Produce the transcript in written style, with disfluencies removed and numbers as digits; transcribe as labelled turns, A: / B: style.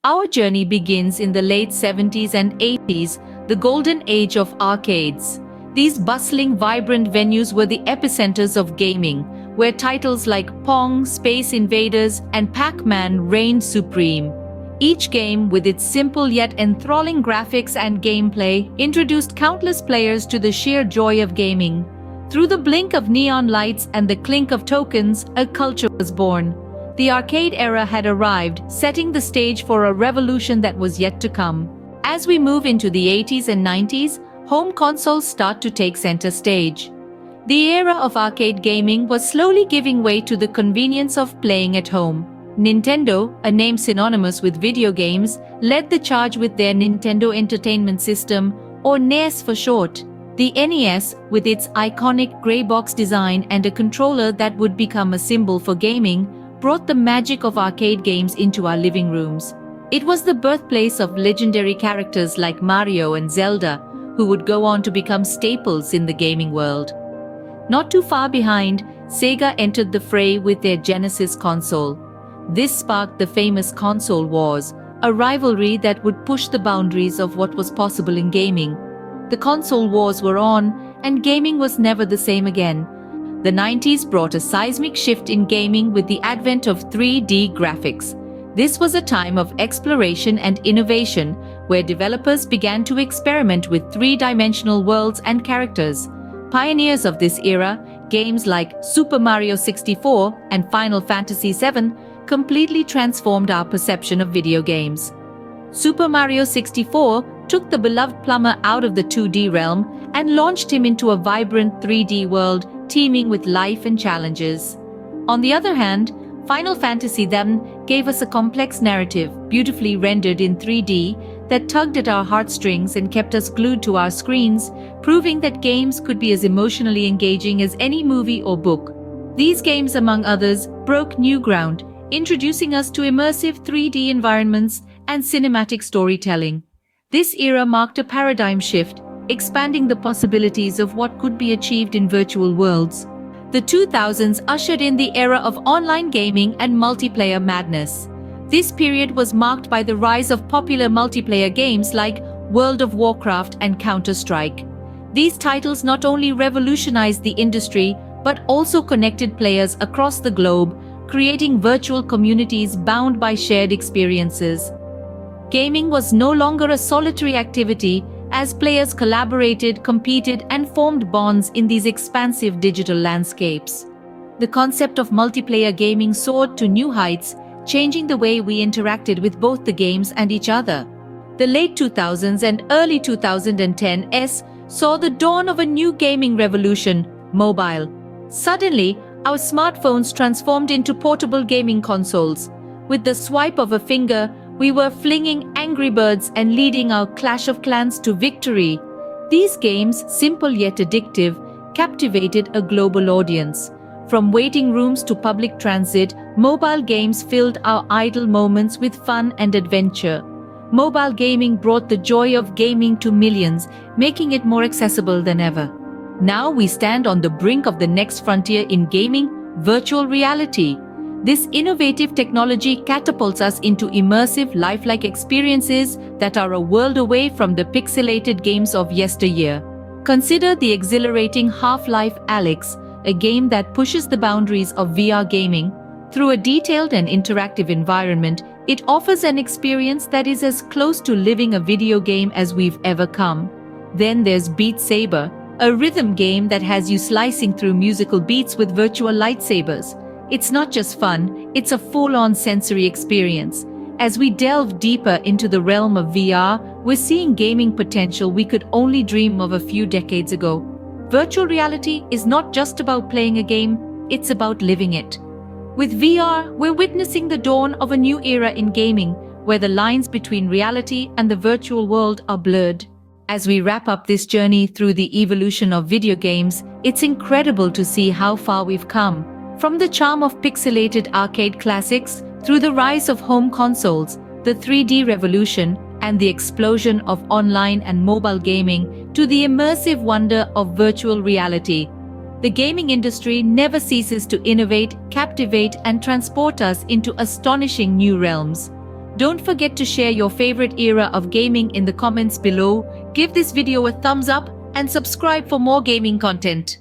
A: Our journey begins in the late 70s and 80s, the golden age of arcades. These bustling, vibrant venues were the epicenters of gaming, where titles like Pong, Space Invaders, and Pac-Man reigned supreme. Each game, with its simple yet enthralling graphics and gameplay, introduced countless players to the sheer joy of gaming. Through the blink of neon lights and the clink of tokens, a culture was born. The arcade era had arrived, setting the stage for a revolution that was yet to come. As we move into the 80s and 90s, home consoles start to take center stage. The era of arcade gaming was slowly giving way to the convenience of playing at home. Nintendo, a name synonymous with video games, led the charge with their Nintendo Entertainment System, or NES for short. The NES, with its iconic grey box design and a controller that would become a symbol for gaming, brought the magic of arcade games into our living rooms. It was the birthplace of legendary characters like Mario and Zelda, who would go on to become staples in the gaming world. Not too far behind, Sega entered the fray with their Genesis console. This sparked the famous console wars, a rivalry that would push the boundaries of what was possible in gaming. The console wars were on, and gaming was never the same again. The 90s brought a seismic shift in gaming with the advent of 3D graphics. This was a time of exploration and innovation, where developers began to experiment with three-dimensional worlds and characters. Pioneers of this era, games like Super Mario 64 and Final Fantasy VII completely transformed our perception of video games. Super Mario 64 took the beloved plumber out of the 2D realm and launched him into a vibrant 3D world teeming with life and challenges. On the other hand, Final Fantasy VII gave us a complex narrative, beautifully rendered in 3D, that tugged at our heartstrings and kept us glued to our screens, proving that games could be as emotionally engaging as any movie or book. These games, among others, broke new ground, introducing us to immersive 3D environments and cinematic storytelling. This era marked a paradigm shift, expanding the possibilities of what could be achieved in virtual worlds. The 2000s ushered in the era of online gaming and multiplayer madness. This period was marked by the rise of popular multiplayer games like World of Warcraft and Counter-Strike. These titles not only revolutionized the industry, but also connected players across the globe, creating virtual communities bound by shared experiences. Gaming was no longer a solitary activity, as players collaborated, competed, and formed bonds in these expansive digital landscapes. The concept of multiplayer gaming soared to new heights, changing the way we interacted with both the games and each other. The late 2000s and early 2010s saw the dawn of a new gaming revolution: mobile. Suddenly, our smartphones transformed into portable gaming consoles. With the swipe of a finger, we were flinging Angry Birds and leading our Clash of Clans to victory. These games, simple yet addictive, captivated a global audience. From waiting rooms to public transit, mobile games filled our idle moments with fun and adventure. Mobile gaming brought the joy of gaming to millions, making it more accessible than ever. Now we stand on the brink of the next frontier in gaming: virtual reality. This innovative technology catapults us into immersive, lifelike experiences that are a world away from the pixelated games of yesteryear. Consider the exhilarating Half-Life Alyx, a game that pushes the boundaries of VR gaming. Through a detailed and interactive environment, it offers an experience that is as close to living a video game as we've ever come. Then there's Beat Saber, a rhythm game that has you slicing through musical beats with virtual lightsabers. It's not just fun, it's a full-on sensory experience. As we delve deeper into the realm of VR, we're seeing gaming potential we could only dream of a few decades ago. Virtual reality is not just about playing a game, it's about living it. With VR, we're witnessing the dawn of a new era in gaming, where the lines between reality and the virtual world are blurred. As we wrap up this journey through the evolution of video games, it's incredible to see how far we've come. From the charm of pixelated arcade classics, through the rise of home consoles, the 3D revolution, and the explosion of online and mobile gaming, to the immersive wonder of virtual reality. The gaming industry never ceases to innovate, captivate, and transport us into astonishing new realms. Don't forget to share your favorite era of gaming in the comments below. Give this video a thumbs up and subscribe for more gaming content.